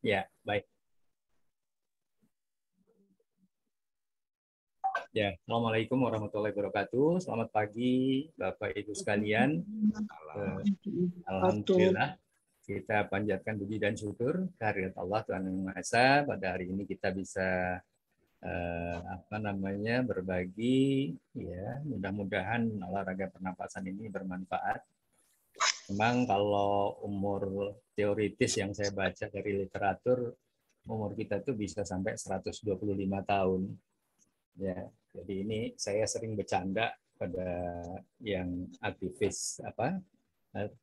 Ya, baik. Ya, Assalamualaikum warahmatullahi wabarakatuh. Selamat pagi, Bapak Ibu sekalian. Alhamdulillah, kita panjatkan puji dan syukur kehadirat Allah Tuhan Yang Maha Esa. Pada hari ini kita bisa berbagi, ya, mudah-mudahan olahraga pernapasan ini bermanfaat. Memang kalau umur teoritis yang saya baca dari literatur, umur kita tuh bisa sampai 125 tahun. Ya, jadi ini saya sering bercanda pada yang aktivis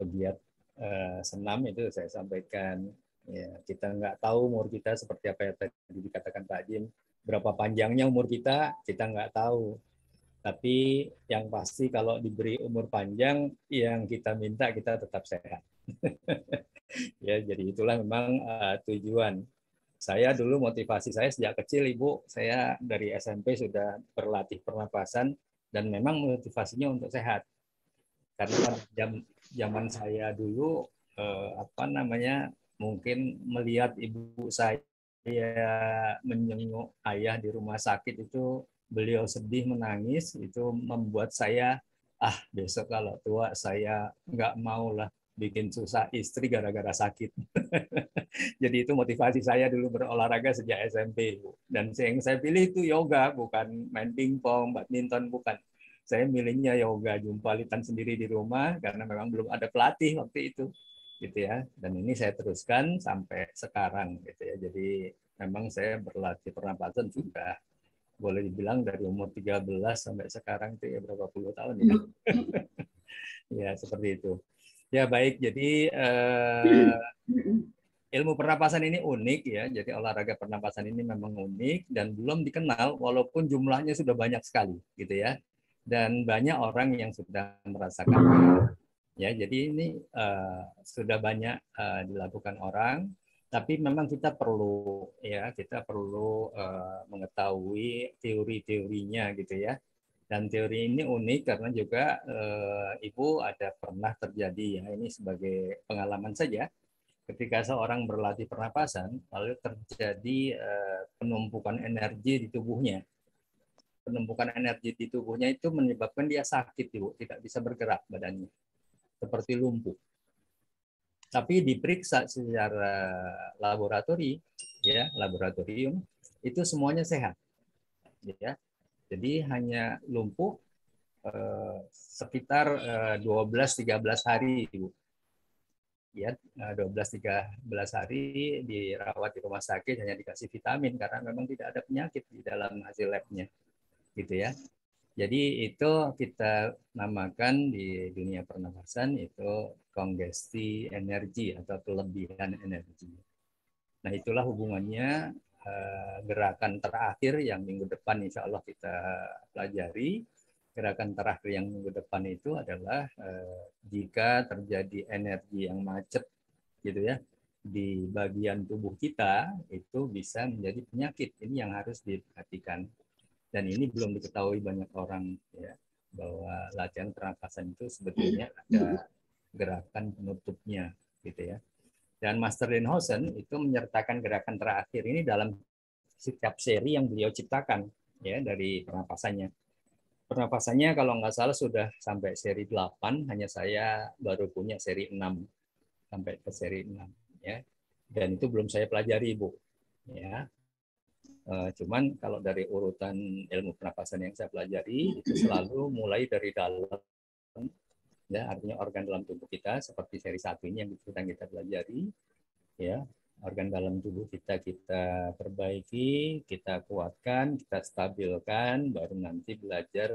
pegiat senam itu saya sampaikan, ya, kita nggak tahu umur kita seperti apa yang tadi dikatakan Pak Jin, berapa panjangnya umur kita nggak tahu. Tapi yang pasti kalau diberi umur panjang, yang kita minta kita tetap sehat. Ya, jadi itulah memang tujuan. Saya dulu motivasi saya sejak kecil, Ibu, saya dari SMP sudah berlatih pernapasan dan memang motivasinya untuk sehat. Karena zaman saya dulu mungkin melihat ibu saya menyenguk ayah di rumah sakit itu, beliau sedih menangis, itu membuat saya besok kalau tua saya nggak mau lah bikin susah istri gara-gara sakit. Jadi itu motivasi saya dulu berolahraga sejak SMP, Bu. Dan yang saya pilih itu yoga, bukan main pingpong, badminton, bukan. Saya milihnya yoga, jumpalitan sendiri di rumah karena memang belum ada pelatih waktu itu, gitu ya. Dan ini saya teruskan sampai sekarang, gitu ya. Jadi memang saya berlatih pernapasan sudah boleh dibilang dari umur 13 sampai sekarang itu ya berapa puluh tahun ya. Ya, seperti itu. Ya, baik. Jadi ilmu pernapasan ini unik ya, jadi olahraga pernapasan ini memang unik dan belum dikenal walaupun jumlahnya sudah banyak sekali, gitu ya. Dan banyak orang yang sudah merasakan, ya. Jadi ini sudah banyak dilakukan orang, tapi memang kita perlu mengetahui teori-teorinya, gitu ya. Dan teori ini unik karena juga Ibu ada pernah terjadi, ya, ini sebagai pengalaman saja. Ketika seorang berlatih pernapasan, lalu terjadi penumpukan energi di tubuhnya. Penumpukan energi di tubuhnya itu menyebabkan dia sakit, Ibu, tidak bisa bergerak badannya, seperti lumpuh. Tapi diperiksa secara laboratorium, itu semuanya sehat, ya. Jadi hanya lumpuh sekitar 12-13 hari, Ibu. Ya, 12-13 hari dirawat di rumah sakit, hanya dikasih vitamin karena memang tidak ada penyakit di dalam hasil labnya, gitu ya. Jadi itu kita namakan di dunia pernapasan itu kongesti energi atau kelebihan energi. Nah, itulah hubungannya gerakan terakhir yang minggu depan insya Allah kita pelajari. Gerakan terakhir yang minggu depan itu adalah jika terjadi energi yang macet, gitu ya, di bagian tubuh kita, itu bisa menjadi penyakit. Ini yang harus diperhatikan. Dan ini belum diketahui banyak orang, ya, bahwa latihan pernapasan itu sebetulnya ada gerakan penutupnya, gitu ya. Dan Master Lindhausen itu menyertakan gerakan terakhir ini dalam setiap seri yang beliau ciptakan, ya, dari pernapasannya. Pernapasannya kalau nggak salah sudah sampai seri 8, hanya saya baru punya seri 6 sampai ke seri 6, ya. Dan itu belum saya pelajari, Bu, ya. Cuman kalau dari urutan ilmu pernapasan yang saya pelajari itu selalu mulai dari dalam, ya, artinya organ dalam tubuh kita seperti seri 1 ini yang sedang kita pelajari, ya. Organ dalam tubuh kita perbaiki, kita kuatkan, kita stabilkan, baru nanti belajar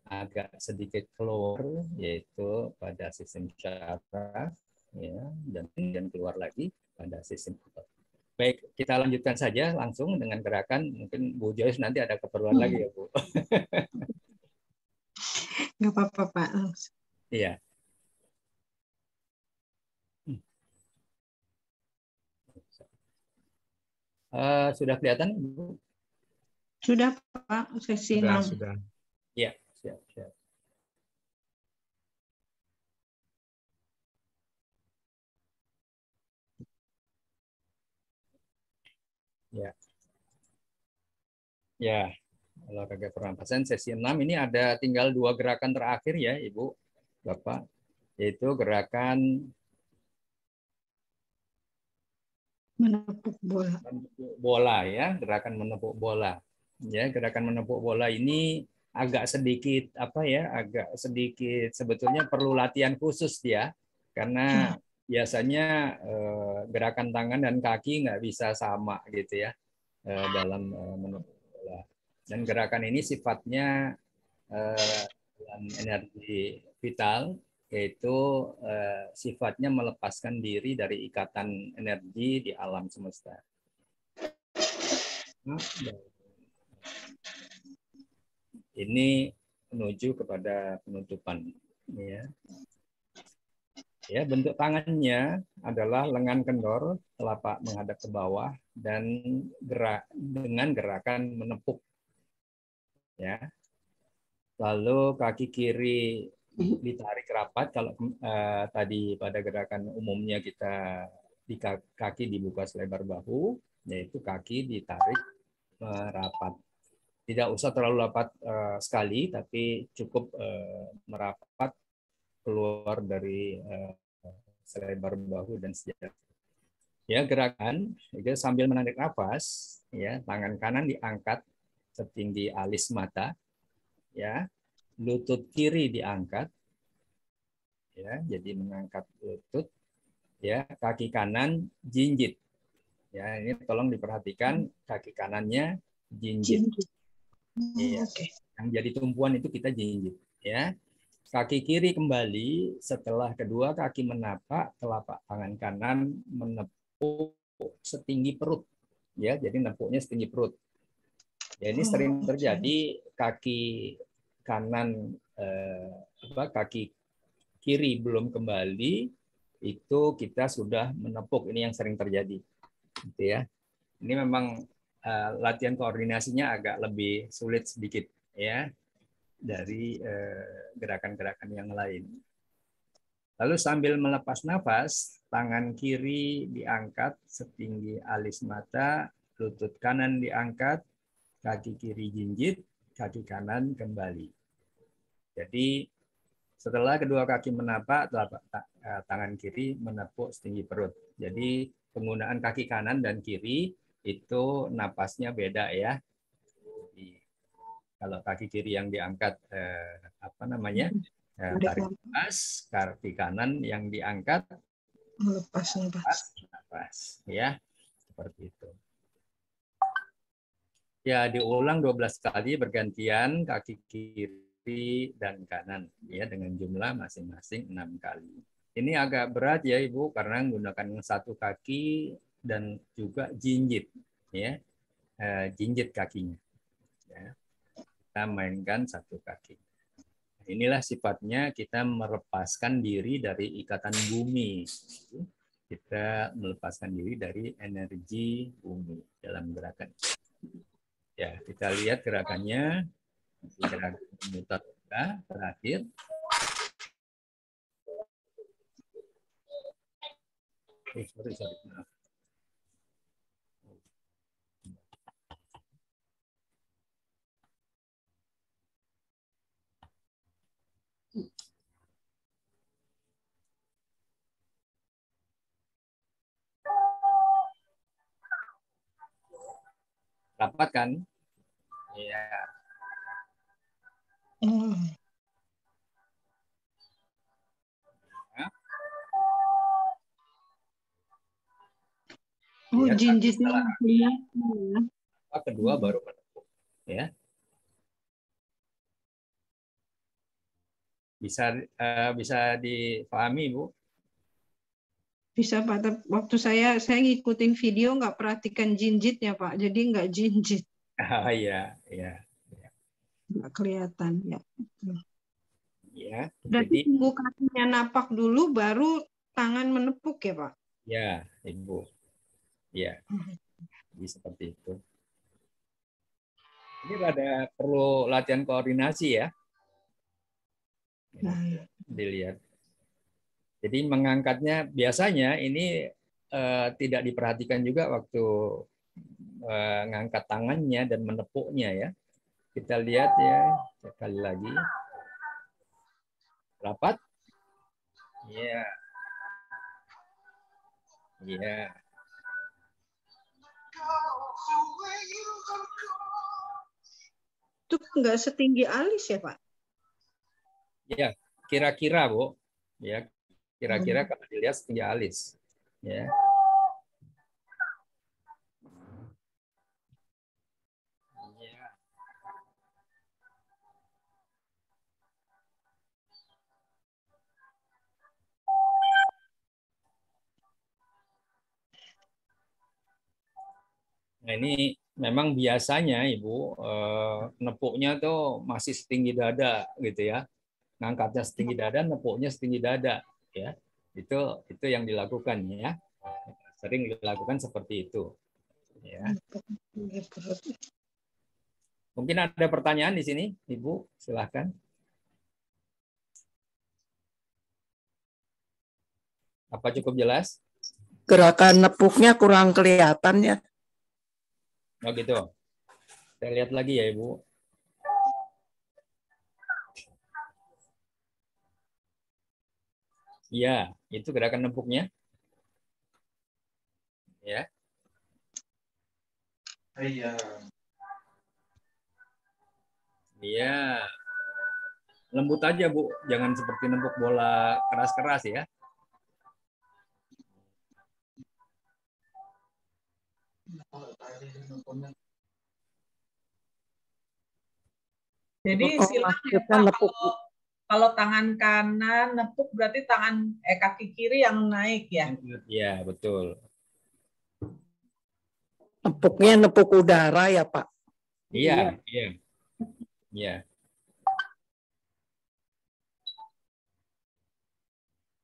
agak sedikit keluar, yaitu pada sistem syaraf, ya, dan kemudian keluar lagi pada sistem otot. Baik, kita lanjutkan saja langsung dengan gerakan. Mungkin Bu Joyce nanti ada keperluan lagi ya, Bu. Nggak apa-apa, Pak. Iya. Sudah kelihatan, Bu? Sudah, Pak. Sesi 6. Sudah. Iya, siap, siap. Ya. Ya, olahraga pernapasan sesi 6 ini ada tinggal 2 gerakan terakhir ya, Ibu, Bapak, yaitu gerakan Menepuk bola. menepuk bola ya, gerakan menepuk bola. Ya, gerakan menepuk bola ini agak sedikit apa ya, agak sedikit sebetulnya perlu latihan khusus ya, karena biasanya gerakan tangan dan kaki nggak bisa sama gitu ya dalam menepuk bola. Dan gerakan ini sifatnya dalam energi vital, yaitu sifatnya melepaskan diri dari ikatan energi di alam semesta. Ini menuju kepada penutupan. Ya. Ya, bentuk tangannya adalah lengan kendor, telapak menghadap ke bawah, dan dengan gerakan menepuk. Ya. Lalu kaki kiri ditarik rapat. Kalau tadi pada gerakan umumnya kita di kaki dibuka selebar bahu, yaitu kaki ditarik merapat. Tidak usah terlalu rapat sekali, tapi cukup merapat keluar dari selebar bahu dan sejauh. Ya, gerakan itu sambil menarik nafas, ya, tangan kanan diangkat setinggi alis mata, ya, lutut kiri diangkat, ya, jadi mengangkat lutut, ya, kaki kanan jinjit, ya, ini tolong diperhatikan kaki kanannya jinjit, ya, yang jadi tumpuan itu kita jinjit, ya. Kaki kiri kembali setelah kedua kaki menapak, telapak tangan kanan menepuk setinggi perut, ya, jadi nepuknya setinggi perut. Ya, ini sering terjadi kaki kanan kaki kiri belum kembali, itu kita sudah menepuk. Ini yang sering terjadi, gitu ya. Ini memang latihan koordinasinya agak lebih sulit sedikit, ya, dari gerakan-gerakan yang lain. Lalu sambil melepas nafas, tangan kiri diangkat setinggi alis mata, lutut kanan diangkat, kaki kiri jinjit, kaki kanan kembali. Jadi setelah kedua kaki menapak, tangan kiri menepuk setinggi perut. Jadi penggunaan kaki kanan dan kiri itu napasnya beda ya. Jadi, kalau kaki kiri yang diangkat tarik nafas, kaki kanan yang diangkat Melepas nafas, ya, seperti itu. Ya, diulang 12 kali bergantian kaki kiri dan kanan, ya, dengan jumlah masing-masing 6 kali. Ini agak berat ya Ibu karena menggunakan satu kaki dan juga jinjit, ya, jinjit kakinya. Ya. Kita mainkan satu kaki. Inilah sifatnya kita melepaskan diri dari ikatan bumi. Kita melepaskan diri dari energi bumi dalam gerakan. Ya, kita lihat gerakannya. Gerakan memutar terakhir. Sorry. Maaf. Rapat kan? Iya. Oh, Ya, jinjitnya ya. Kedua baru menepuk, ya. Bisa dipahami, Bu? Bisa Pak, waktu saya ngikutin video nggak perhatikan jinjitnya Pak, jadi nggak jinjit. Iya. Nggak kelihatan ya. Ya, Berarti jadi tunggu kakinya napak dulu, baru tangan menepuk ya Pak? ya, Ibu. Ya, jadi seperti itu. Ini ada perlu latihan koordinasi ya. Ini dilihat. Jadi mengangkatnya biasanya ini tidak diperhatikan juga waktu mengangkat tangannya dan menepuknya ya. Kita lihat ya, sekali lagi. Rapat. Iya. Iya. Itu nggak setinggi alis ya, Pak? Ya, kira-kira, Bu. Ya, kira-kira kalau dilihat setinggi alis. Ya. Ya. Nah, ini memang biasanya Ibu nepuknya tuh masih setinggi dada gitu ya. Ngangkatnya setinggi dada, nepuknya setinggi dada ya. Itu yang dilakukan ya. Sering dilakukan seperti itu ya. Mungkin ada pertanyaan di sini, Ibu, silahkan. Apa cukup jelas? Gerakan nepuknya kurang kelihatan ya. Oh gitu. Saya lihat lagi ya, Ibu. Iya, itu gerakan nepuknya. Ya. Iya. Iya. Lembut aja, Bu. Jangan seperti nempuk bola keras-keras ya. Jadi silang ya Pak, kalau tangan kanan nepuk berarti kaki kiri yang naik ya? Iya, betul. Nepuknya nepuk udara ya Pak? Iya, iya. Iya.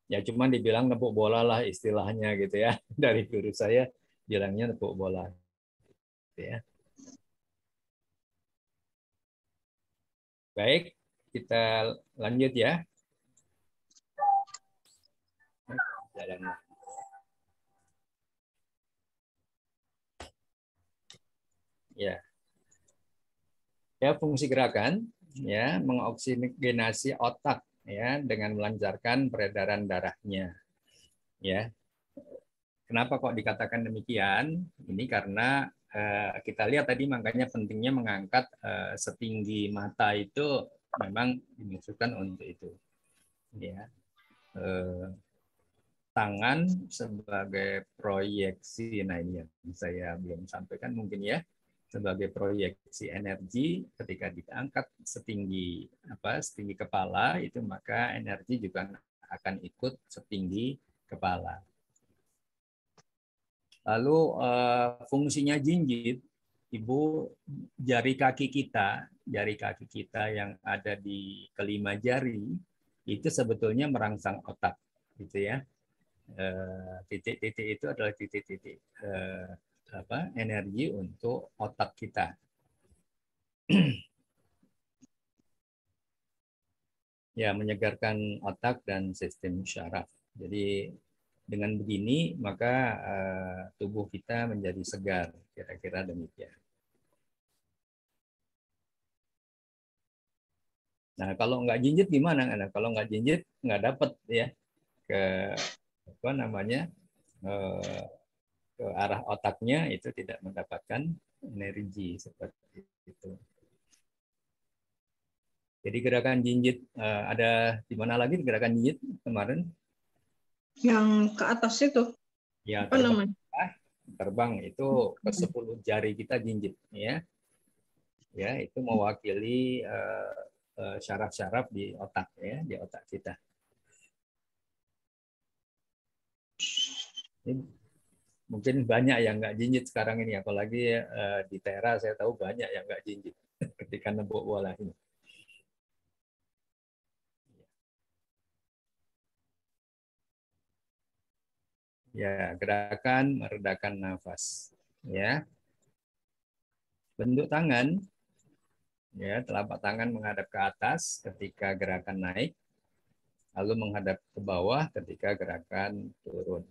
Ya cuman dibilang nepuk bola lah istilahnya gitu ya. Dari guru saya bilangnya nepuk bola. Ya. Baik, kita lanjut ya. Jalan. Ya. Ya, fungsi gerakan ya mengoksigenasi otak ya dengan melancarkan peredaran darahnya. Ya. Kenapa kok dikatakan demikian? Ini karena kita lihat tadi makanya pentingnya mengangkat setinggi mata itu memang dimaksudkan untuk itu. Ya. Tangan sebagai proyeksi, nah ini yang saya belum sampaikan mungkin ya, sebagai proyeksi energi ketika diangkat setinggi setinggi kepala itu maka energi juga akan ikut setinggi kepala. Lalu fungsinya jinjit, Ibu, jari kaki kita yang ada di kelima jari itu sebetulnya merangsang otak, gitu ya. Titik-titik itu adalah titik-titik energi untuk otak kita. Ya, menyegarkan otak dan sistem syaraf. Jadi dengan begini maka tubuh kita menjadi segar, kira-kira demikian. Nah, kalau nggak jinjit gimana? Nah, kalau nggak jinjit nggak dapat ya ke ke arah otaknya, itu tidak mendapatkan energi seperti itu. Jadi gerakan jinjit ada di mana lagi gerakan jinjit kemarin? Yang ke atas itu. Ya, apa namanya? Terbang itu ke 10 jari kita jinjit ya. Ya, itu mewakili syaraf-syaraf di otak ya, di otak kita. Ini mungkin banyak yang nggak jinjit sekarang ini, apalagi di teras saya tahu banyak yang nggak jinjit ketika nembok bola ini. Ya, gerakan meredakan nafas. Ya, bentuk tangan, ya, telapak tangan menghadap ke atas ketika gerakan naik, lalu menghadap ke bawah ketika gerakan turun.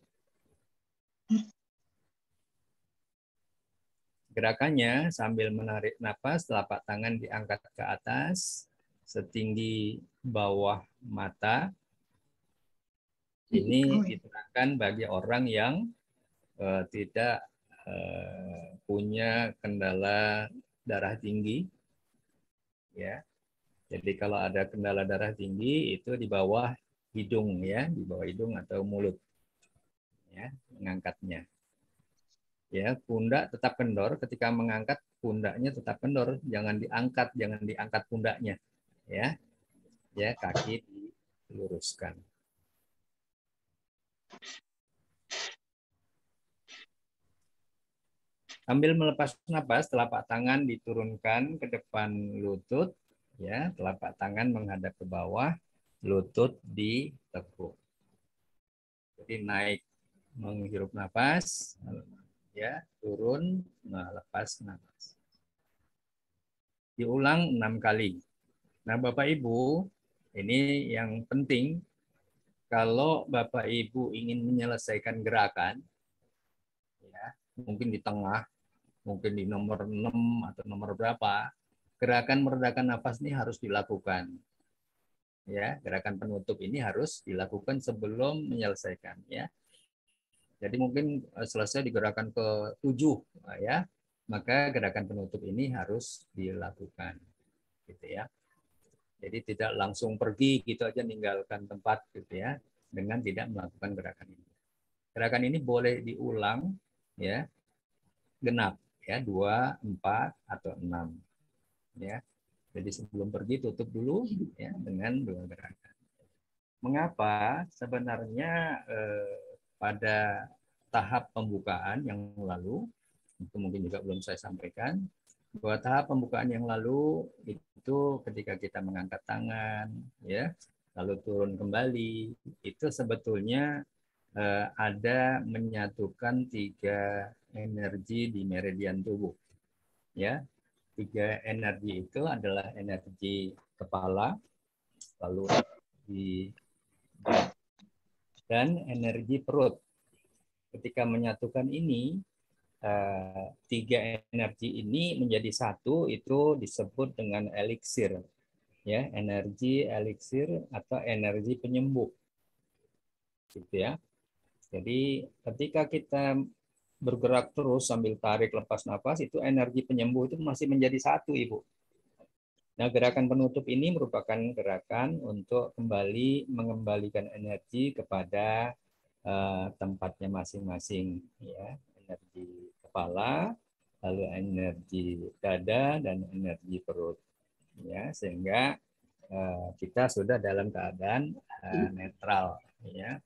Gerakannya sambil menarik napas, telapak tangan diangkat ke atas setinggi bawah mata. Ini diterapkan bagi orang yang tidak punya kendala darah tinggi, ya. Jadi kalau ada kendala darah tinggi itu di bawah hidung, ya, di bawah hidung atau mulut, ya, mengangkatnya. Ya, pundak tetap kendor. Ketika mengangkat, pundaknya tetap kendor, jangan diangkat pundaknya, ya. Ya, kaki diluruskan. Sambil melepas napas, telapak tangan diturunkan ke depan lutut, ya, telapak tangan menghadap ke bawah, lutut ditekuk. Jadi naik menghirup napas, ya, turun, melepas napas. Diulang 6 kali. Nah, Bapak Ibu, ini yang penting, kalau Bapak Ibu ingin menyelesaikan gerakan, ya, mungkin di tengah, mungkin di nomor 6 atau nomor berapa, gerakan meredakan nafas ini harus dilakukan. Ya, gerakan penutup ini harus dilakukan sebelum menyelesaikan, ya. Jadi mungkin selesai di gerakan ke-7, ya, maka gerakan penutup ini harus dilakukan, gitu ya. Jadi tidak langsung pergi gitu aja ninggalkan tempat, gitu ya, dengan tidak melakukan gerakan ini. Gerakan ini boleh diulang, ya, genap, ya, 2, 4 atau 6, ya. Jadi sebelum pergi tutup dulu, ya, dengan 2 gerakan. Mengapa? Sebenarnya pada tahap pembukaan yang lalu, itu mungkin juga belum saya sampaikan, bahwa tahap pembukaan yang lalu itu ketika kita mengangkat tangan, ya, lalu turun kembali, itu sebetulnya ada menyatukan 3 energi di meridian tubuh, ya. 3 energi itu adalah energi kepala, lalu di dan energi perut. Ketika menyatukan ini, 3 energi ini menjadi satu, itu disebut dengan eliksir, ya, energi eliksir atau energi penyembuh, gitu ya. Jadi ketika kita bergerak terus sambil tarik lepas nafas, itu energi penyembuh itu masih menjadi satu, Ibu. Nah, gerakan penutup ini merupakan gerakan untuk kembali mengembalikan energi kepada tempatnya masing-masing, ya, energi kepala, lalu energi dada dan energi perut, ya, sehingga kita sudah dalam keadaan netral, ya,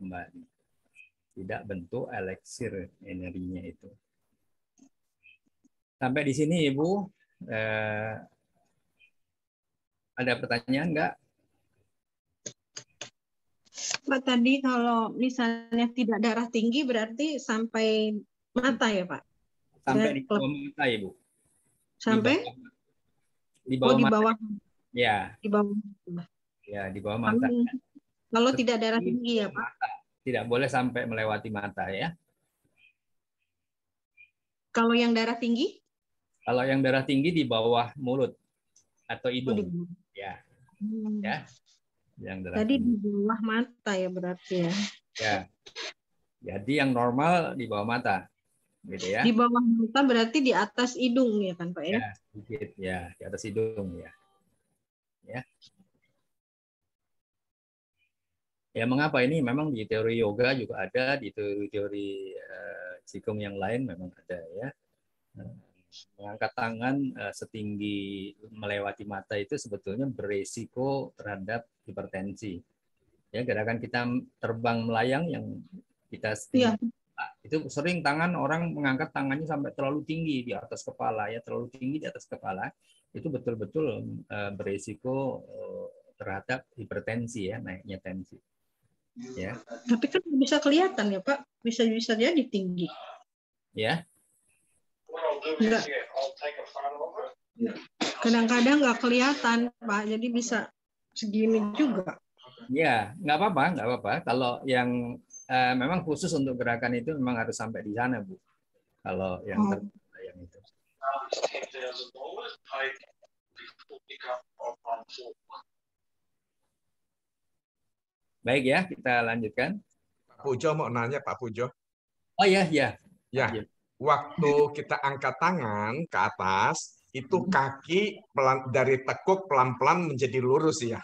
kembali, tidak bentuk eliksir energinya itu. Sampai di sini, Ibu, ada pertanyaan enggak? Pak, tadi kalau misalnya tidak darah tinggi berarti sampai mata ya, Pak? Sampai di bawah mata, Ibu. Sampai? Di bawah di mata. bawah. Ya. Di bawah. Ya, di bawah mata. Kalau tidak darah tinggi ya, Pak? Tidak boleh sampai melewati mata, ya. Kalau yang darah tinggi? Kalau yang darah tinggi di bawah mulut atau hidung. Ya. Ya. Yang darah Tadi tinggi. di bawah mata ya berarti ya. Ya. Jadi yang normal di bawah mata. Gitu ya. Di bawah mata berarti di atas hidung ya kan, Pak ya? Ya, sedikit ya, di atas hidung ya. Ya. Ya, mengapa ini memang di teori yoga juga ada, di teori-teori qigong yang lain memang ada, ya. Mengangkat tangan setinggi melewati mata itu sebetulnya beresiko terhadap hipertensi. Ya, gerakan kita terbang melayang yang kita itu sering tangan orang mengangkat tangannya sampai terlalu tinggi di atas kepala, ya, terlalu tinggi di atas kepala, itu betul-betul beresiko terhadap hipertensi, ya, naiknya tensi. Ya. Tapi kan bisa kelihatan ya, Pak, bisa jadi tinggi. Ya. Enggak. Kadang-kadang nggak kelihatan, Pak, jadi bisa segini juga. Ya, nggak apa-apa. Kalau yang memang khusus untuk gerakan itu memang harus sampai di sana, Bu. Kalau yang Baik ya, kita lanjutkan. Pak Pujo mau nanya, Pak Pujo. Oh ya, ya. Ya, waktu kita angkat tangan ke atas, itu kaki dari tekuk pelan-pelan menjadi lurus ya.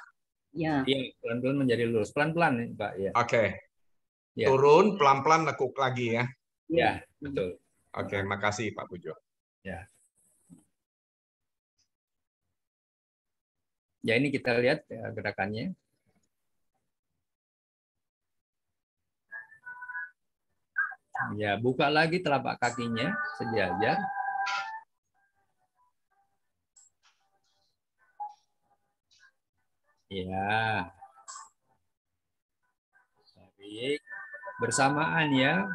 Ya. Iya, pelan-pelan menjadi lurus. Pelan-pelan, Pak. Ya. Oke. Ya. Turun, pelan-pelan nekuk lagi ya. Ya, betul. Oke, makasih Pak Pujo. Ya. Ya, ini kita lihat ya, gerakannya. Ya, buka lagi telapak kakinya sejajar. Ya. Baik. Bersamaan ya.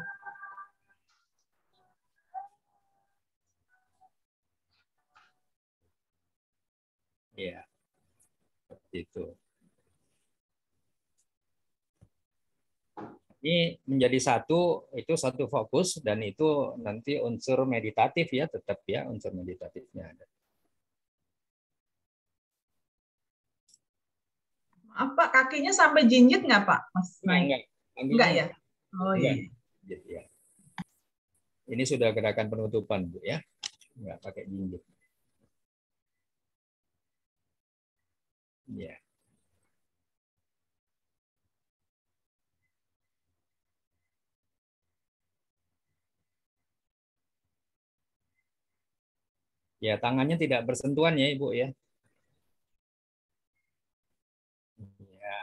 Ya. Seperti itu. Ini menjadi satu, itu satu fokus, dan itu nanti unsur meditatif ya, tetap ya, unsur meditatifnya ada. Apa kakinya sampai jinjit nggak Pak? Mas naik? Enggak ya? Oh iya. Ya. Ini sudah gerakan penutupan Bu ya, nggak pakai jinjit. Ya. Ya, tangannya tidak bersentuhan ya Ibu ya. Ya.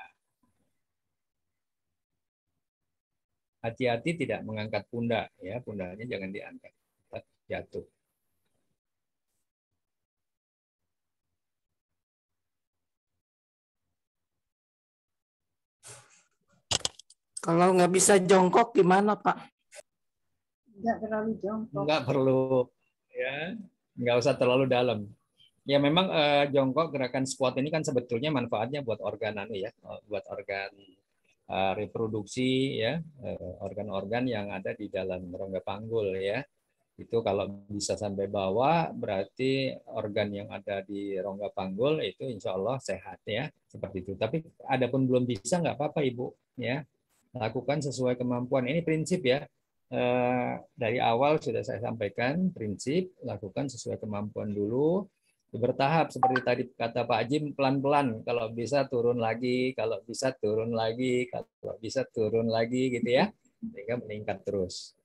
Hati-hati tidak mengangkat pundak ya, pundaknya jangan diangkat, jatuh. Kalau nggak bisa jongkok gimana Pak? Nggak terlalu jongkok. Nggak perlu ya, nggak usah terlalu dalam. Ya memang jongkok gerakan squat ini kan sebetulnya manfaatnya buat organ ya, buat organ reproduksi ya, organ-organ yang ada di dalam rongga panggul ya. Itu kalau bisa sampai bawah berarti organ yang ada di rongga panggul itu insya Allah sehat ya, seperti itu. Tapi adapun belum bisa nggak apa-apa Ibu ya, lakukan sesuai kemampuan. Ini prinsip ya. Dari awal sudah saya sampaikan prinsip, lakukan sesuai kemampuan dulu, bertahap seperti tadi kata Pak Jim, pelan-pelan, kalau bisa turun lagi, kalau bisa turun lagi, kalau bisa turun lagi gitu ya, sehingga meningkat terus.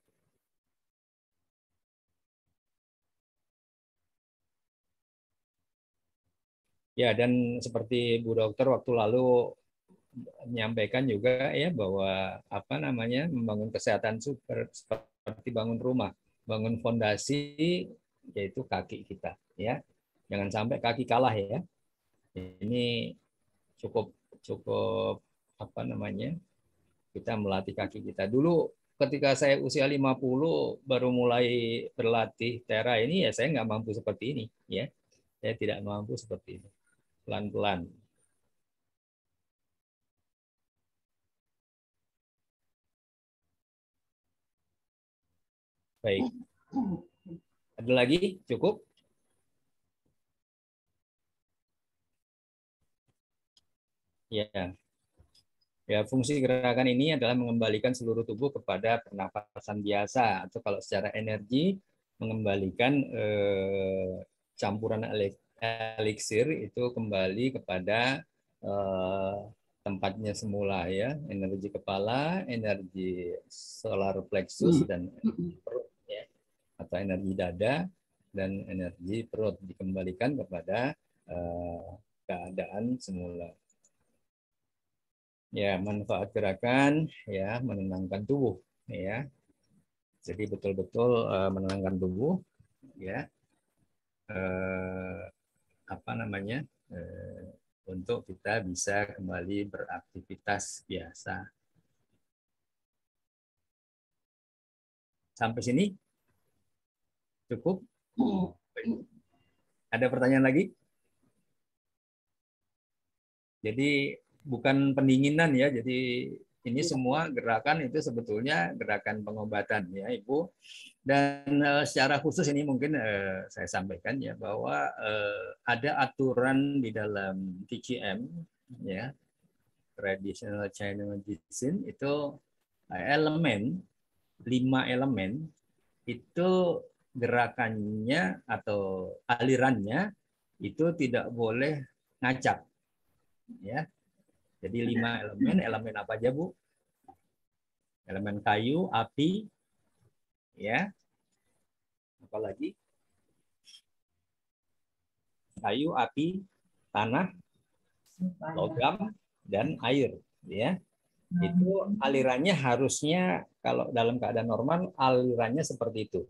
Ya, dan seperti Bu Dokter waktu lalu menyampaikan juga ya bahwa apa namanya membangun kesehatan seperti bangun rumah, bangun fondasi yaitu kaki kita ya. Jangan sampai kaki kalah ya. Ini cukup apa namanya? Kita melatih kaki kita. Dulu ketika saya usia 50 baru mulai berlatih tera ini ya saya nggak mampu seperti ini ya. Saya tidak mampu seperti ini. Pelan-pelan. Baik. Ada lagi? Cukup? Ya. Ya, fungsi gerakan ini adalah mengembalikan seluruh tubuh kepada pernapasan biasa, atau kalau secara energi mengembalikan campuran eliksir itu kembali kepada tempatnya semula ya, energi kepala, energi solar plexus dan perut ya, atau energi dada dan energi perut dikembalikan kepada keadaan semula. Ya, manfaat gerakan ya menenangkan tubuh ya. Jadi betul-betul menenangkan tubuh ya. Apa namanya? Untuk kita bisa kembali beraktivitas biasa. Sampai sini cukup? Ada pertanyaan lagi? Jadi bukan pendinginan ya, jadi Ini semua gerakan itu sebetulnya gerakan pengobatan ya Ibu. Dan secara khusus ini mungkin saya sampaikan ya bahwa ada aturan di dalam TCM ya, Traditional Chinese Medicine, itu elemen 5 elemen itu gerakannya atau alirannya itu tidak boleh ngacak ya. Jadi 5 elemen, elemen apa aja Bu? Elemen kayu, api, ya. Apalagi? Kayu, api, tanah, logam, dan air, ya. Itu alirannya harusnya kalau dalam keadaan normal alirannya seperti itu.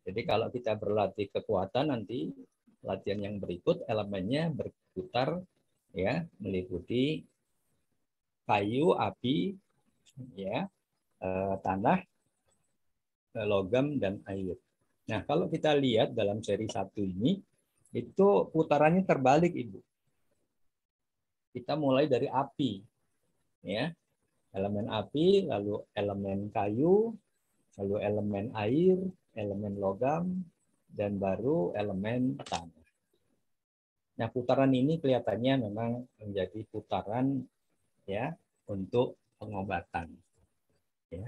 Jadi kalau kita berlatih kekuatan nanti latihan yang berikut elemennya berputar ya, meliputi kayu, api, ya, tanah, logam, dan air. Nah, kalau kita lihat dalam seri 1 ini, itu putarannya terbalik, Ibu. Kita mulai dari api, ya, elemen api, lalu elemen kayu, lalu elemen air, elemen logam, dan baru elemen tanah. Nah, putaran ini kelihatannya memang menjadi putaran ya untuk pengobatan. Ya.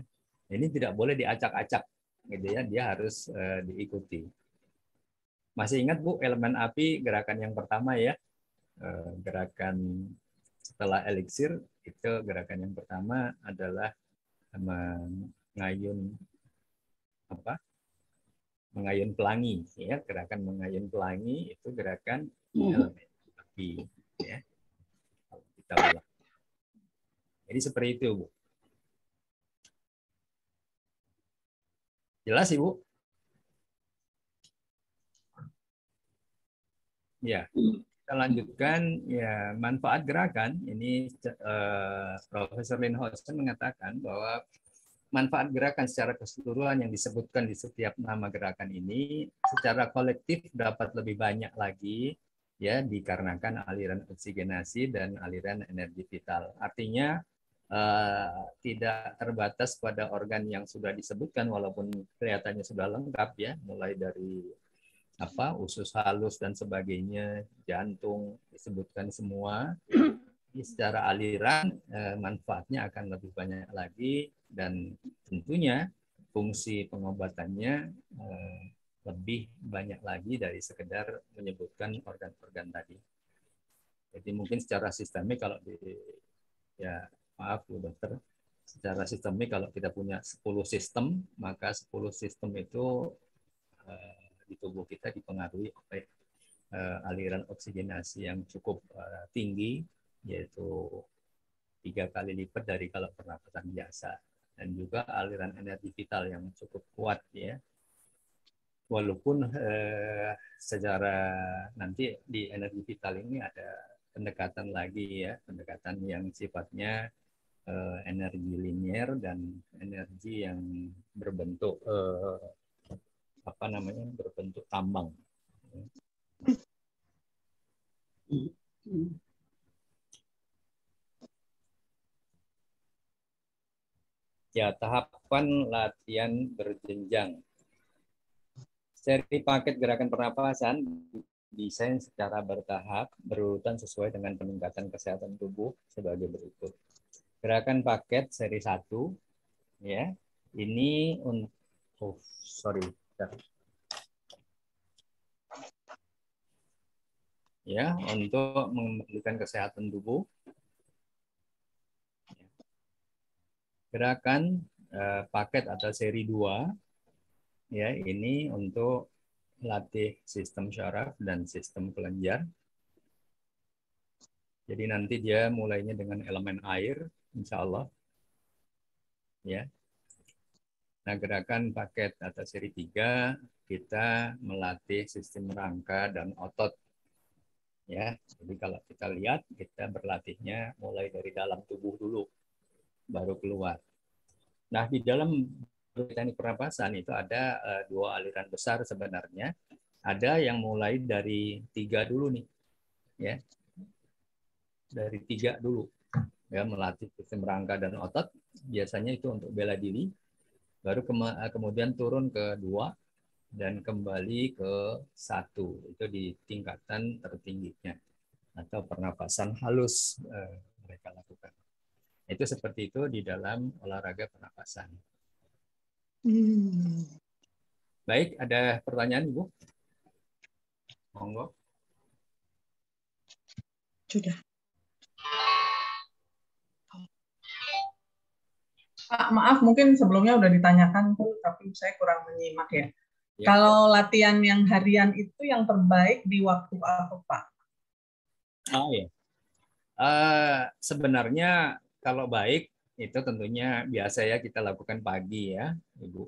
Ini tidak boleh diacak-acak, gitu ya. Dia harus diikuti. Masih ingat Bu, elemen api gerakan yang pertama ya, gerakan setelah eliksir itu gerakan yang pertama adalah mengayun apa? Mengayun pelangi, ya. Gerakan mengayun pelangi itu gerakan elemen api, ya. Kita ulang. Jadi seperti itu, Bu. Jelas, Ibu? Ya, kita lanjutkan ya, manfaat gerakan. Ini Profesor Linhausen mengatakan bahwa manfaat gerakan secara keseluruhan yang disebutkan di setiap nama gerakan ini secara kolektif dapat lebih banyak lagi ya dikarenakan aliran oksigenasi dan aliran energi vital. Artinya tidak terbatas pada organ yang sudah disebutkan walaupun kelihatannya sudah lengkap ya, mulai dari usus halus dan sebagainya, jantung disebutkan semua. Secara aliran manfaatnya akan lebih banyak lagi dan tentunya fungsi pengobatannya lebih banyak lagi dari sekedar menyebutkan organ-organ tadi. Jadi mungkin secara sistemik kalau ya maaf Bu Dokter, secara sistemik kalau kita punya 10 sistem, maka 10 sistem itu di tubuh kita dipengaruhi oleh aliran oksigenasi yang cukup tinggi, yaitu 3 kali lipat dari kalau pernapasan biasa, dan juga aliran energi vital yang cukup kuat ya. Walaupun secara nanti di energi vital ini ada pendekatan lagi ya, pendekatan yang sifatnya energi linier dan energi yang berbentuk berbentuk tambang. Ya, tahapan latihan berjenjang. Seri paket gerakan pernapasan desain secara bertahap, berurutan sesuai dengan peningkatan kesehatan tubuh sebagai berikut. Gerakan paket seri 1, ya, ini untuk, ya, untuk memulihkan kesehatan tubuh. Gerakan paket atau seri 2, ya, ini untuk latih sistem syaraf dan sistem kelenjar. Jadi nanti dia mulainya dengan elemen air, insya Allah. Ya. Nah, gerakan paket atau seri 3, kita melatih sistem rangka dan otot. Ya, jadi kalau kita lihat, kita berlatihnya mulai dari dalam tubuh dulu, baru keluar. Nah, di dalam teknik pernapasan itu ada 2 aliran besar sebenarnya. Ada yang mulai dari 3 dulu nih, ya, dari 3 dulu. ya, melatih sistem rangka dan otot. Biasanya itu untuk bela diri. Baru kemudian turun ke 2 dan kembali ke 1. Itu di tingkatan tertingginya atau pernapasan halus mereka lakukan. Itu seperti itu di dalam olahraga pernapasan. Baik, ada pertanyaan, Ibu? Monggo. Sudah. Pak, maaf mungkin sebelumnya udah ditanyakan tuh, tapi saya kurang menyimak ya. Ya. Kalau latihan yang harian itu yang terbaik di waktu apa, Pak? Oh ya. Sebenarnya kalau baik itu tentunya biasa ya kita lakukan pagi ya, Ibu.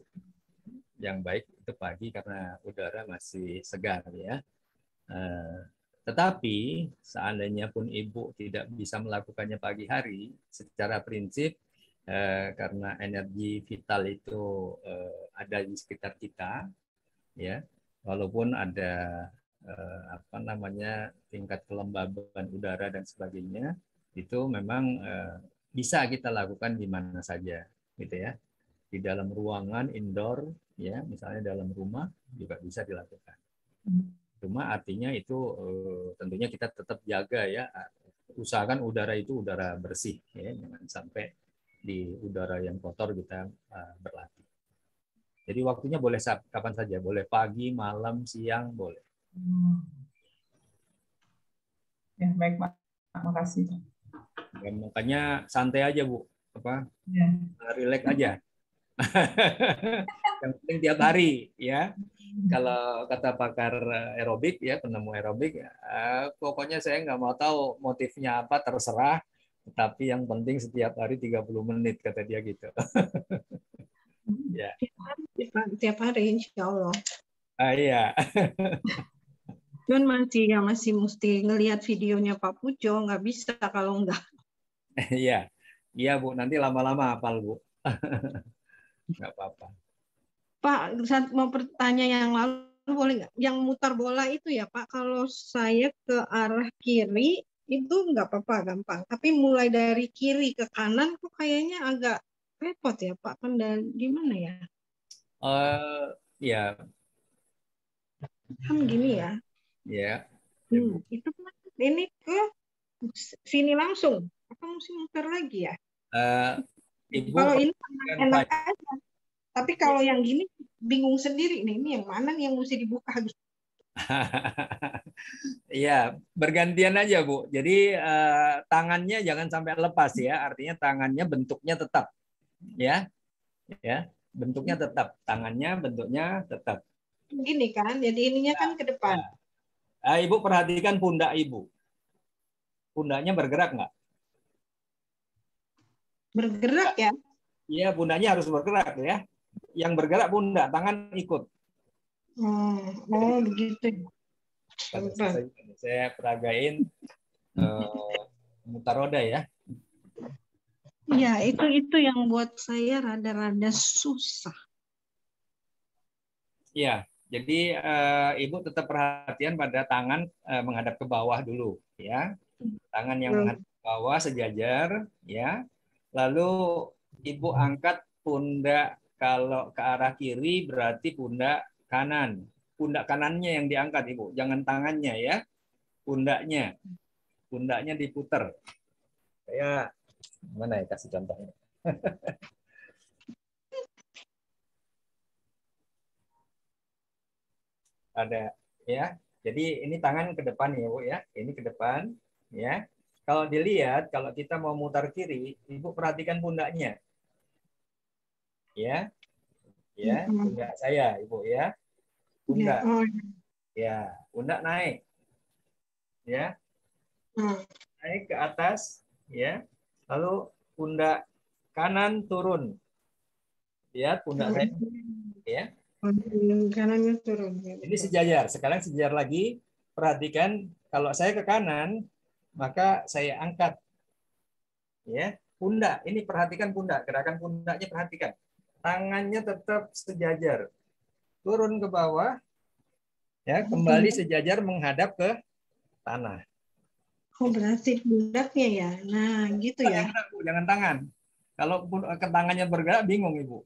Yang baik itu pagi karena udara masih segar ya. Tetapi seandainya pun Ibu tidak bisa melakukannya pagi hari, secara prinsip karena energi vital itu ada di sekitar kita, ya, walaupun ada tingkat kelembaban udara dan sebagainya, itu memang bisa kita lakukan di mana saja, gitu ya. Di dalam ruangan indoor, ya, misalnya dalam rumah juga bisa dilakukan. Cuma artinya itu tentunya kita tetap jaga ya, usahakan udara itu udara bersih, ya, jangan sampai di udara yang kotor kita berlatih. Jadi waktunya boleh kapan saja, boleh pagi, malam, siang, boleh. Ya, baik, Pak. Makasih. Ya, makanya santai aja, Bu. Ya. Relax aja. Yang penting tiap hari, ya. Kalau kata pakar aerobik, ya, penemu aerobik, pokoknya saya nggak mau tahu motifnya apa, terserah. Tapi yang penting setiap hari 30 menit, kata dia gitu. Ya. Tiap hari, insya Allah. Iya. Cuman masih mesti ngelihat videonya Pak Pujo, nggak bisa kalau enggak. Iya, iya Bu. Nanti lama-lama hafal Bu. Nggak apa-apa. Pak, mau bertanya yang lalu boleh nggak? Yang mutar bola itu ya Pak, kalau saya ke arah kiri itu nggak apa-apa, gampang. Tapi mulai dari kiri ke kanan kok kayaknya agak repot ya Pak. Dan gimana ya? Ya. Kan gini ya. Ya. Itu ini ke sini langsung. Apa mesti muter lagi ya? Ibu kalau ini enak aja. Tapi kalau yang gini bingung sendiri nih. Ini yang mana nih yang mesti dibuka? Iya, bergantian aja Bu. Jadi tangannya jangan sampai lepas ya. Artinya tangannya bentuknya tetap, ya, bentuknya tetap. Tangannya bentuknya tetap. Gini kan, jadi ininya kan ke depan. Ibu perhatikan pundak Ibu. Pundaknya bergerak nggak? Bergerak ya? Iya, pundaknya harus bergerak ya. Yang bergerak pundak, tangan ikut. Begitu. Saya peragain mutar roda ya. Iya, itu yang buat saya rada-rada susah. Iya, jadi Ibu tetap perhatian pada tangan menghadap ke bawah dulu, ya. Tangan yang menghadap ke bawah sejajar, ya. Lalu Ibu angkat pundak, kalau ke arah kiri berarti pundak kanan. Pundak kanannya yang diangkat Ibu, jangan tangannya ya. Pundaknya. Pundaknya diputer. Saya mana ya kasih contohnya? Ada ya. Jadi ini tangan ke depan ya Bu ya. Ini ke depan ya. Kalau dilihat kalau kita mau mutar kiri, Ibu perhatikan pundaknya. Ya. Ya, pundak saya Ibu ya. Pundak. Ya, pundak naik. Ya. Naik ke atas ya. Lalu pundak kanan turun. Lihat pundak saya ya. Kanannya turun. Ini sejajar. Sekarang sejajar lagi. Perhatikan kalau saya ke kanan, maka saya angkat ya pundak. Ini perhatikan pundak, gerakan pundaknya perhatikan. Tangannya tetap sejajar. Turun ke bawah. Ya, kembali sejajar menghadap ke tanah. Oh, berarti pundaknya ya. Nah, gitu ya. Jangan, Bu, jangan tangan. Kalau ke tangannya bergerak, bingung Ibu.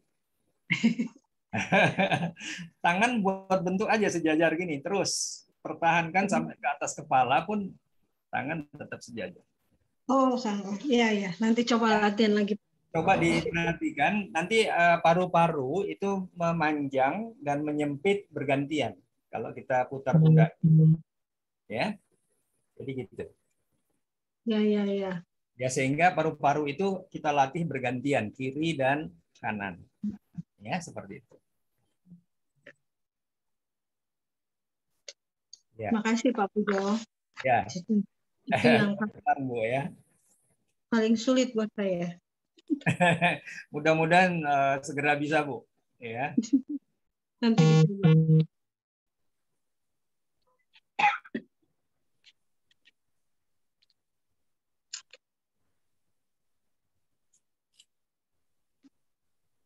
Tangan buat bentuk aja sejajar gini, terus pertahankan sampai ke atas kepala pun tangan tetap sejajar. Oh, sama. Iya, ya. Nanti coba latihan lagi. Coba diperhatikan, nanti paru-paru itu memanjang dan menyempit bergantian kalau kita putar pundak. Ya, jadi gitu. Ya, ya, ya. Ya, sehingga paru-paru itu kita latih bergantian, kiri dan kanan. Ya, seperti itu. Ya. Makasih Pak Pujo. Ya. Itu yang Bu, ya. paling sulit buat saya. Mudah-mudahan segera bisa, Bu. Ya. Nanti dicoba.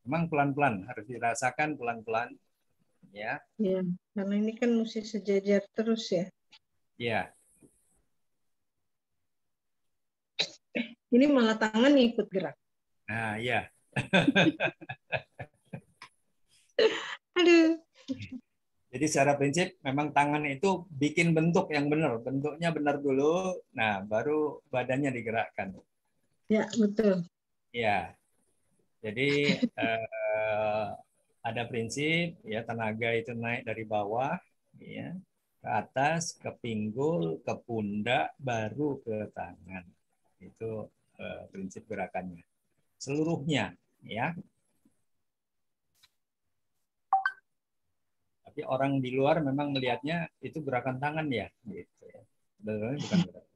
Memang pelan-pelan, harus dirasakan pelan-pelan. Ya. Ya, karena ini kan mesti sejajar terus ya. Ya. Ini malah tangan ikut gerak. Nah, ya. Aduh. Jadi secara prinsip memang tangan itu bikin bentuk yang benar. Bentuknya benar dulu, nah baru badannya digerakkan. Ya, betul. Ya. Jadi ada prinsip ya, tenaga itu naik dari bawah ya, ke atas, ke pinggul, ke pundak, baru ke tangan. Itu prinsip gerakannya. Seluruhnya ya. Tapi orang di luar memang melihatnya itu gerakan tangan ya, gitu ya. Sebenarnya bukan gerakan.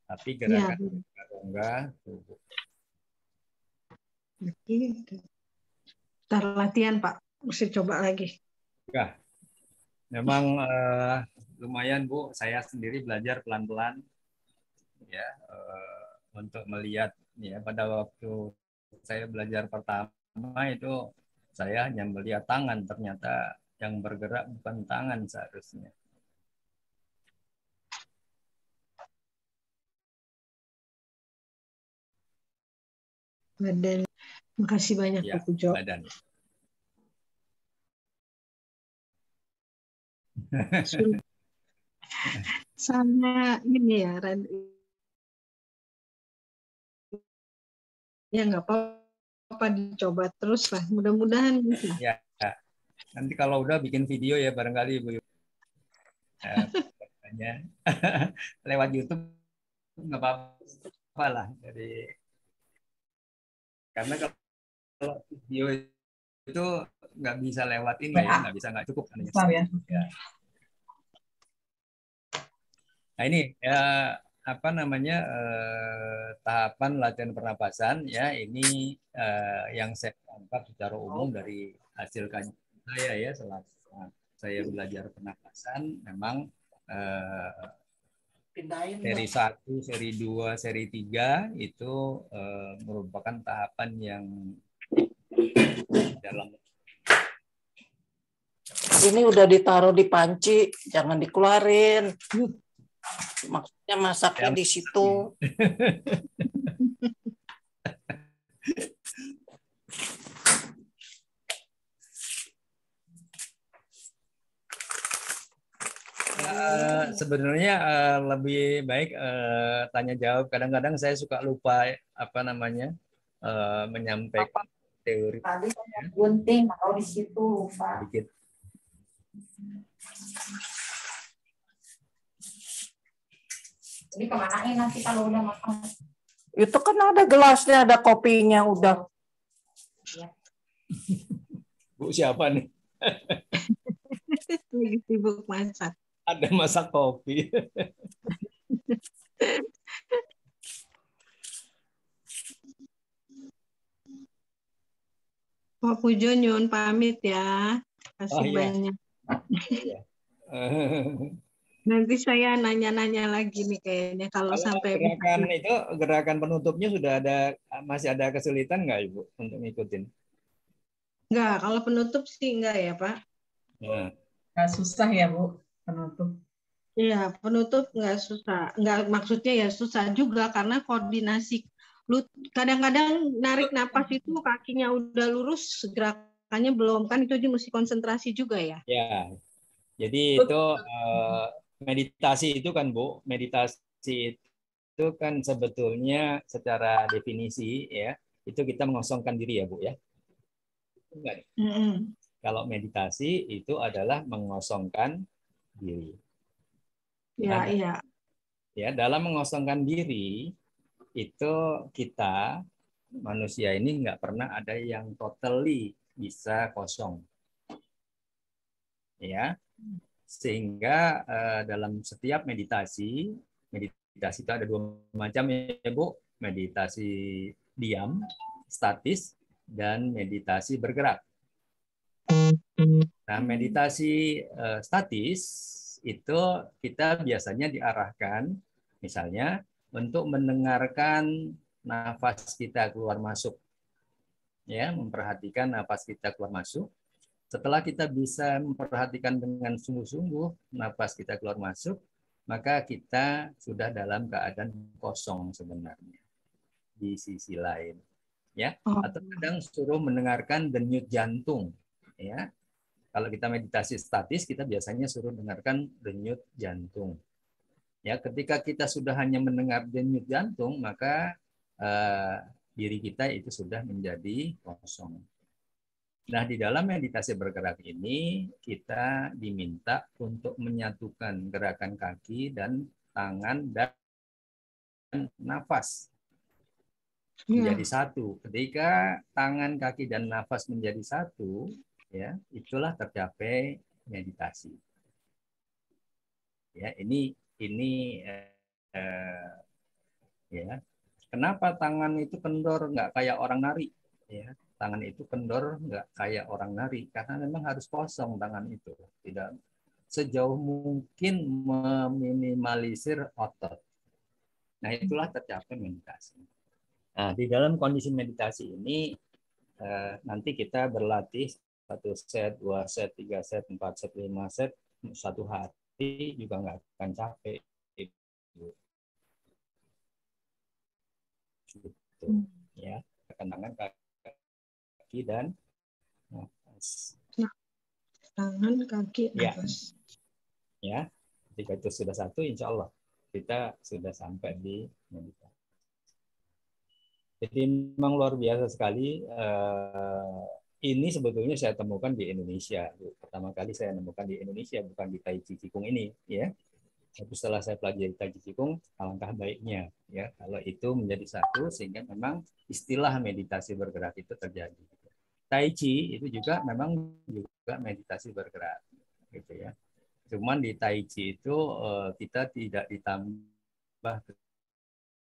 Tapi gerakan rongga tubuh. Gitu. Ntar latihan Pak, mesti coba lagi. Ya, memang lumayan Bu, saya sendiri belajar pelan-pelan ya untuk melihat ya, pada waktu saya belajar pertama itu saya hanya melihat tangan, ternyata yang bergerak bukan tangan seharusnya. Badan. Makasih banyak Ya, Pak Pujo. badan. Sama ini ya, ya nggak apa-apa dicoba terus lah. Mudah-mudahan bisa. Ya, nanti kalau udah bikin video ya barangkali Bu. Lewat YouTube nggak apa-apa lah. Jadi karena kalau video itu nggak bisa lewat ini ya, nggak cukup. Ya. Nah ini ya, apa namanya tahapan latihan pernapasan ya, ini yang saya angkat secara umum dari hasil kajian saya ya selama saya belajar pernapasan. Memang seri 1, seri 2, seri 3 itu merupakan tahapan yang dalam. Ini udah ditaruh di panci, jangan dikeluarin. Maksudnya masaknya di situ. Sebenarnya lebih baik tanya jawab. Kadang-kadang saya suka lupa apa namanya menyampaikan teori. Tadi saya gunting atau di situ lupa. Dikit. Jadi kemanain nanti kalau udah makan? Itu kan ada gelasnya, ada kopinya udah. Bu siapa nih? Lagi sibuk masak. Ada masak kopi. Pak Pujo nyun pamit ya. Kasih banyak. Nanti saya nanya-nanya lagi nih kayaknya kalau sampai gerakan penutupnya sudah ada, masih ada kesulitan nggak Ibu untuk ngikutin? Enggak, kalau penutup sih enggak ya Pak. Nah. Susah ya Bu penutup. Iya, penutup nggak susah. Nggak, maksudnya ya susah juga karena koordinasi. Lu kadang-kadang narik napas itu kakinya udah lurus, gerakannya belum. Kan itu dia mesti konsentrasi juga ya. Ya, jadi itu meditasi itu kan Bu, meditasi itu kan sebetulnya secara definisi ya, itu kita mengosongkan diri ya Bu ya. Enggak. Mm-mm. Kalau meditasi itu adalah mengosongkan diri. Ya, Nah, iya. ya dalam mengosongkan diri itu kita manusia ini nggak pernah ada yang totally bisa kosong, ya. Sehingga dalam setiap meditasi, meditasi itu ada dua macam ya Bu, meditasi diam, statis, dan meditasi bergerak. Nah, meditasi statis itu kita biasanya diarahkan, misalnya untuk mendengarkan nafas kita keluar masuk, ya, memperhatikan nafas kita keluar masuk. Setelah kita bisa memperhatikan dengan sungguh-sungguh nafas kita keluar masuk, maka kita sudah dalam keadaan kosong sebenarnya di sisi lain, ya. Oh. Atau kadang suruh mendengarkan denyut jantung, ya. Kalau kita meditasi statis, kita biasanya suruh dengarkan denyut jantung. Ya, ketika kita sudah hanya mendengar denyut jantung, maka diri kita itu sudah menjadi kosong. Nah, di dalam meditasi bergerak ini, kita diminta untuk menyatukan gerakan kaki dan tangan dan nafas menjadi satu. Ketika tangan, kaki, dan nafas menjadi satu, ya, itulah tercapai meditasi. Ya, ini ya. Kenapa tangan itu kendor nggak kayak orang nari? Ya, tangan itu kendor nggak kayak orang nari karena memang harus kosong tangan itu, tidak sejauh mungkin meminimalisir otot. Nah, itulah tercapai meditasi. Nah, di dalam kondisi meditasi ini nanti kita berlatih 1 set, 2 set, 3 set, 4 set, 5 set, 1 hari juga nggak akan capek. Gitu. Ya, tangan, kaki, dan nafas. Tangan, kaki, Ya. nafas. Ya, ketika itu sudah satu, insya Allah kita sudah sampai di meditasi. Jadi memang luar biasa sekali. Ini sebetulnya saya temukan di Indonesia. Pertama kali saya temukan di Indonesia, bukan di Tai Chi Qigong ini, ya. Tapi setelah saya pelajari Tai Chi Qigong, alangkah baiknya, ya, kalau itu menjadi satu sehingga memang istilah meditasi bergerak itu terjadi. Tai Chi itu juga memang juga meditasi bergerak, gitu ya. Cuman di Tai Chi itu kita tidak ditambah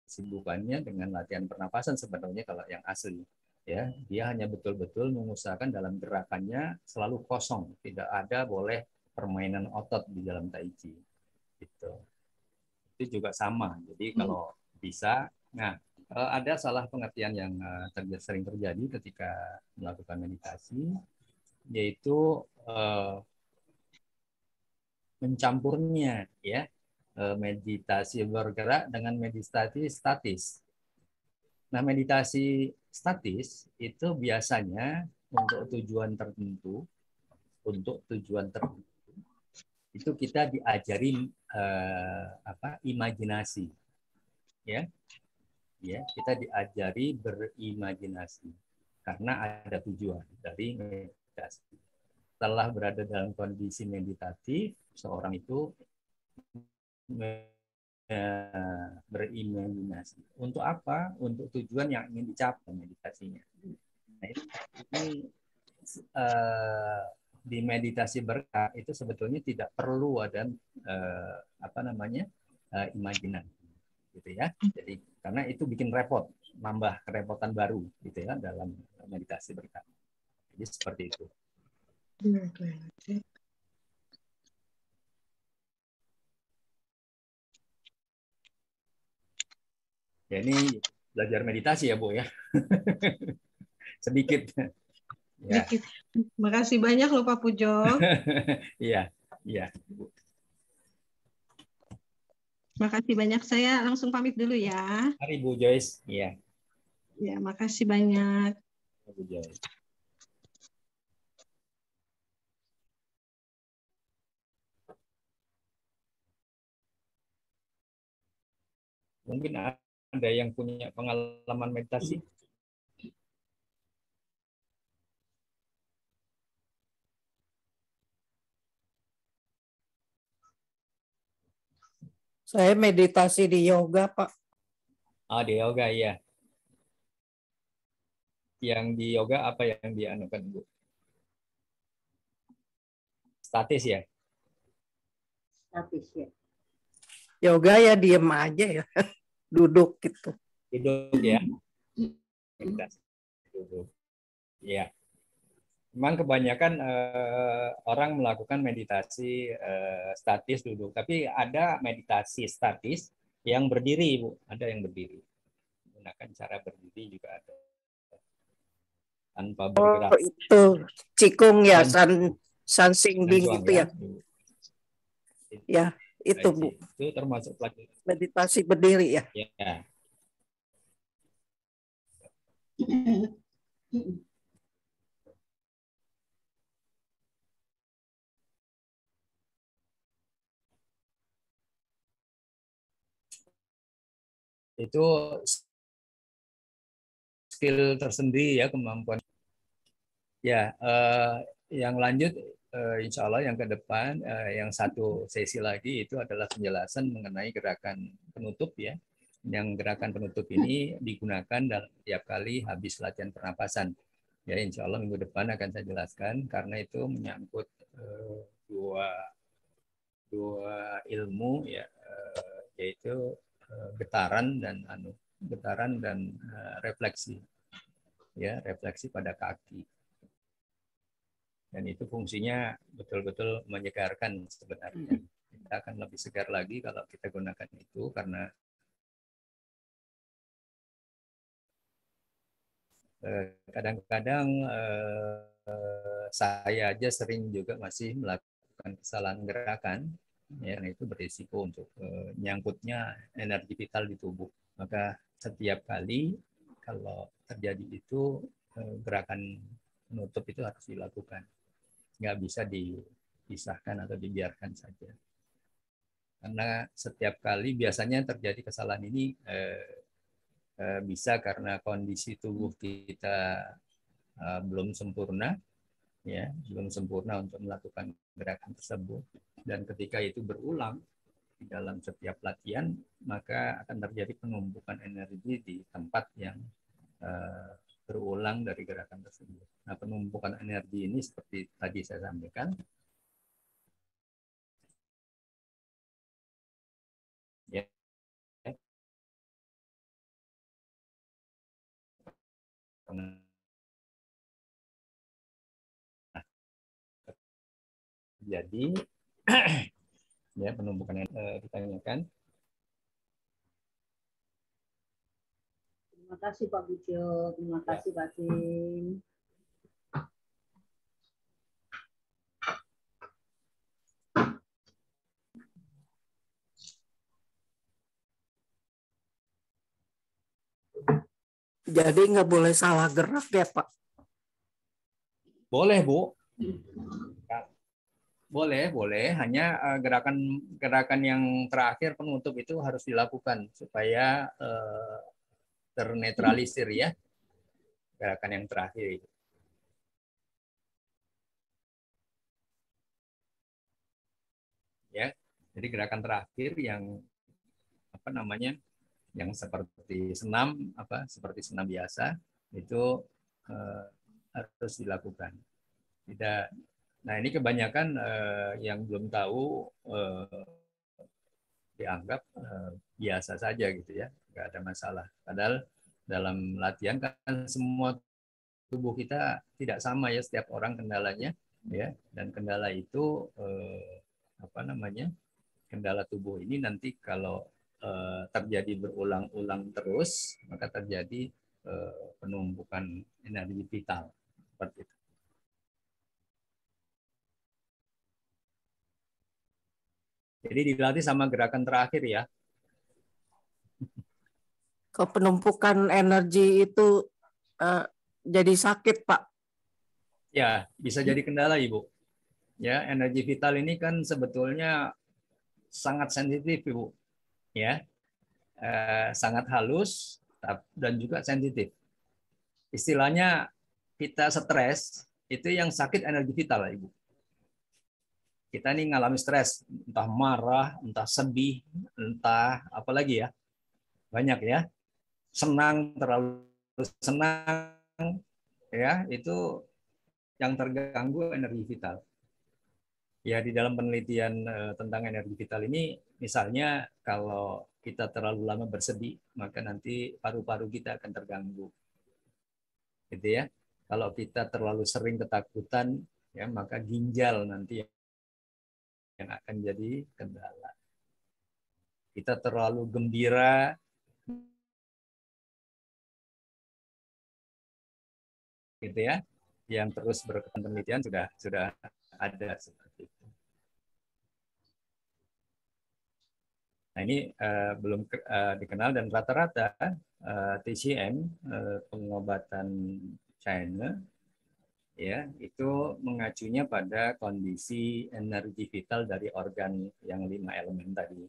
kesibukannya dengan latihan pernapasan sebenarnya kalau yang asli. Ya, dia hanya betul-betul mengusahakan dalam gerakannya selalu kosong, tidak ada boleh permainan otot di dalam Tai Chi. Gitu. Itu juga sama. Jadi kalau bisa, nah ada salah pengertian yang sering terjadi ketika melakukan meditasi, yaitu mencampurnya, ya, meditasi bergerak dengan meditasi statis. Nah, meditasi statis itu biasanya untuk tujuan tertentu, itu kita diajari imajinasi, ya, kita diajari berimajinasi karena ada tujuan dari meditasi. Setelah berada dalam kondisi meditatif, seorang itu berimajinasi. Untuk apa? Untuk tujuan yang ingin dicapai meditasinya. Nah, ini di meditasi bergerak itu sebetulnya tidak perlu ada imajinasi, gitu ya. Jadi karena itu bikin repot, nambah kerepotan baru, gitu ya, dalam meditasi bergerak. Jadi seperti itu. Ya, ini belajar meditasi ya, Bu, ya. Sedikit. Ya. Makasih banyak loh Pak Pujo. Iya, iya. Makasih banyak. Saya langsung pamit dulu ya. Mari Bu Joyce. Iya, Ya, makasih banyak. Bu Joyce. Mungkin ada yang punya pengalaman meditasi? Saya meditasi di yoga, Pak. Di yoga ya. Yang di yoga apa yang dianukan Bu? Statis ya? Statis ya. Yoga ya diem aja ya, duduk gitu. Duduk ya. Meditasi duduk. Ya. Memang kebanyakan orang melakukan meditasi statis duduk, tapi ada meditasi statis yang berdiri, Bu. Ada yang berdiri. Menggunakan cara berdiri juga ada. Tanpa bergerak. Oh, itu Qigong ya, Dan Sansing-Bing Chuang itu ya. Ya, itu Bu. Itu termasuk pelajaran. Meditasi berdiri ya. Ya. Itu skill tersendiri ya, kemampuan. Ya, yang lanjut insya Allah yang ke depan yang satu sesi lagi itu adalah penjelasan mengenai gerakan penutup ya. Yang gerakan penutup ini digunakan dalam tiap kali habis latihan pernapasan. Ya, insya Allah minggu depan akan saya jelaskan karena itu menyangkut dua ilmu ya, yaitu getaran dan refleksi. Ya, refleksi pada kaki. Dan itu fungsinya betul-betul menyegarkan sebenarnya. Kita akan lebih segar lagi kalau kita gunakan itu karena kadang-kadang saya aja sering juga masih melakukan kesalahan gerakan, ya, itu berisiko untuk nyangkutnya energi vital di tubuh. Maka setiap kali kalau terjadi itu gerakan penutup itu harus dilakukan. Nggak bisa dipisahkan atau dibiarkan saja. Karena setiap kali biasanya terjadi kesalahan ini bisa karena kondisi tubuh kita belum sempurna, ya, belum sempurna untuk melakukan gerakan tersebut. Dan ketika itu berulang di dalam setiap latihan, maka akan terjadi penumpukan energi di tempat yang berulang dari gerakan tersebut. Nah, penumpukan energi ini seperti tadi saya sampaikan, ya, jadi ya penumpukan yang ditanyakan. Terima kasih Pak Bujo, terima kasih Pak Tim. Jadi nggak boleh salah gerak ya Pak? Boleh Bu, boleh. Hanya gerakan yang terakhir penutup itu harus dilakukan supaya ternetralisir ya gerakan yang terakhir itu. Ya, jadi gerakan terakhir yang apa namanya, yang seperti senam biasa itu harus dilakukan. Tidak. Nah, ini kebanyakan yang belum tahu dianggap biasa saja gitu ya, nggak ada masalah. Padahal dalam latihan kan semua tubuh kita tidak sama ya, setiap orang kendalanya ya, dan kendala itu kendala tubuh ini nanti kalau terjadi berulang-ulang terus, maka terjadi penumpukan energi vital seperti itu. Jadi dilatih sama gerakan terakhir ya. penumpukan energi itu jadi sakit, Pak. Ya, bisa jadi kendala, Ibu. Ya, energi vital ini kan sebetulnya sangat sensitif, Ibu. Ya, sangat halus dan juga sensitif. Istilahnya kita stres itu yang sakit energi vital, Ibu. Kita ini ngalami stres, entah marah, entah sedih, entah apa lagi ya, banyak ya, senang, terlalu senang, ya itu yang terganggu energi vital. Ya di dalam penelitian tentang energi vital ini, misalnya kalau kita terlalu lama bersedih, maka nanti paru-paru kita akan terganggu, gitu ya. Kalau kita terlalu sering ketakutan, ya maka ginjal nanti yang akan jadi kendala. Kita terlalu gembira, gitu ya, yang terus berkembang penelitian sudah ada seperti itu. Nah ini belum dikenal dan rata-rata TCM pengobatan China ya itu mengacunya pada kondisi energi vital dari organ yang 5 elemen tadi.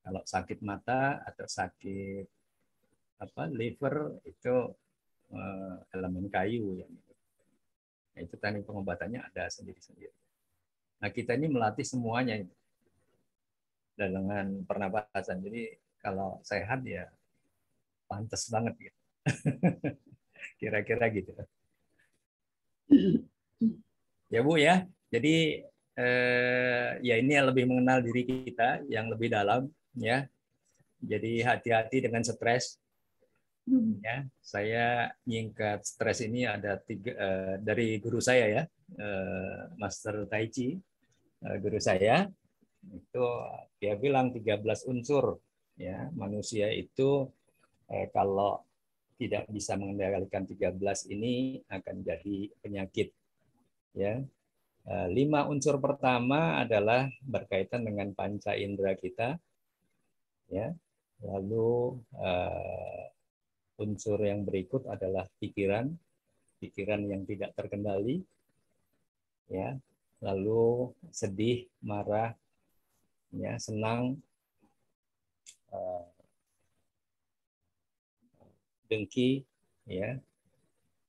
Kalau sakit mata atau sakit liver itu elemen kayu ya. Itu teknik pengobatannya ada sendiri-sendiri. Nah kita ini melatih semuanya itu dengan pernapasan. Jadi kalau sehat ya pantas banget gitu. Kira-kira gitu. Ya Bu ya. Jadi ya ini yang lebih mengenal diri kita yang lebih dalam ya. Jadi hati-hati dengan stres. Ya, saya nyingkat stres ini ada 3 dari guru saya ya, Master Tai Chi, guru saya itu dia bilang 13 unsur ya manusia itu kalau tidak bisa mengendalikan 13 ini akan jadi penyakit ya. 5 unsur pertama adalah berkaitan dengan panca indera kita ya. Lalu unsur yang berikut adalah pikiran yang tidak terkendali ya. Lalu sedih, marah, ya, senang, dengki, ya,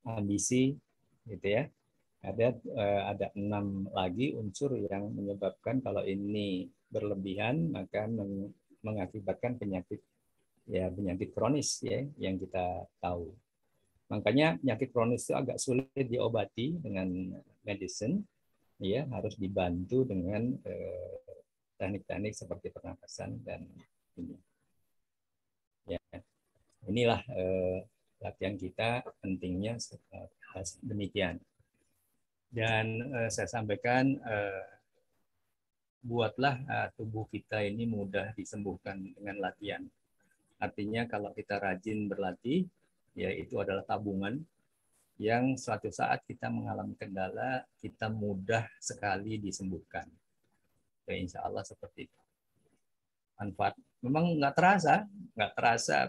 ambisi, gitu ya. Ada 6 lagi unsur yang menyebabkan kalau ini berlebihan maka mengakibatkan penyakit kronis ya yang kita tahu. Makanya penyakit kronis itu agak sulit diobati dengan medicine, ya harus dibantu dengan teknik-teknik seperti pernapasan dan ini. Ya, inilah latihan kita pentingnya demikian. Dan saya sampaikan buatlah tubuh kita ini mudah disembuhkan dengan latihan. Artinya kalau kita rajin berlatih, ya itu adalah tabungan yang suatu saat kita mengalami kendala, kita mudah sekali disembuhkan. Ya, insya Allah seperti itu. Manfaat memang nggak terasa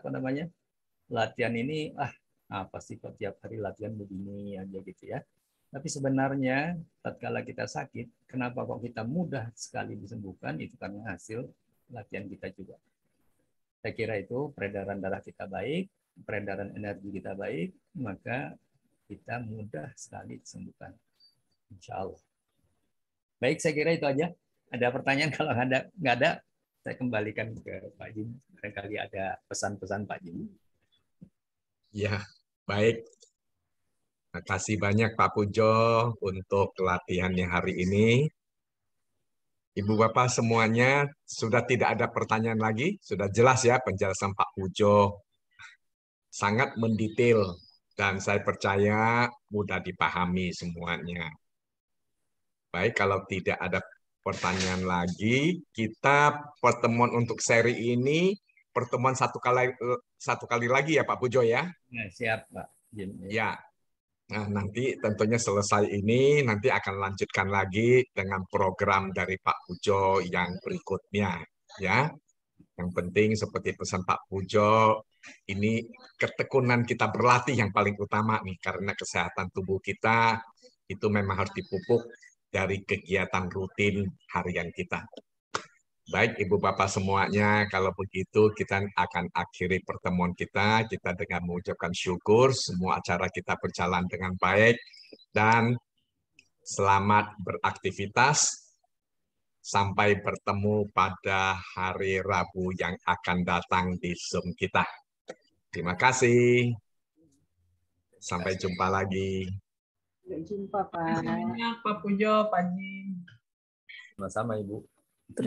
latihan ini apa sih kok tiap hari latihan begini aja gitu ya. Tapi sebenarnya tatkala kita sakit, kenapa kok kita mudah sekali disembuhkan? Itu karena hasil latihan kita juga. Saya kira itu peredaran darah kita baik, peredaran energi kita baik, maka kita mudah sekali disembuhkan. Insya Allah. Baik, saya kira itu aja. Ada pertanyaan? Kalau nggak ada, saya kembalikan ke Pak Jim. Barangkali ada pesan-pesan Pak Jim. Ya, baik. Terima kasih banyak Pak Pujo untuk latihannya hari ini. Ibu Bapak semuanya sudah tidak ada pertanyaan lagi, sudah jelas ya penjelasan Pak Pujo. Sangat mendetail dan saya percaya mudah dipahami semuanya. Baik, kalau tidak ada pertanyaan lagi, kita pertemuan untuk seri ini pertemuan satu kali lagi ya Pak Pujo ya. Nah, siap Pak Jim. Ya, Nah, nanti tentunya selesai ini, nanti akan lanjutkan lagi dengan program dari Pak Pujo yang berikutnya. Ya, yang penting seperti pesan Pak Pujo, ini ketekunan kita berlatih yang paling utama nih, karena kesehatan tubuh kita itu memang harus dipupuk dari kegiatan rutin harian kita. Baik, Ibu Bapak semuanya, kalau begitu kita akan akhiri pertemuan kita. Kita dengan mengucapkan syukur, semua acara kita berjalan dengan baik, dan selamat beraktivitas. Sampai bertemu pada hari Rabu yang akan datang di Zoom kita. Terima kasih. Sampai jumpa lagi. Sampai jumpa, Pak. Banyak Pak Pujo, Pak Ji. Sama-sama Ibu.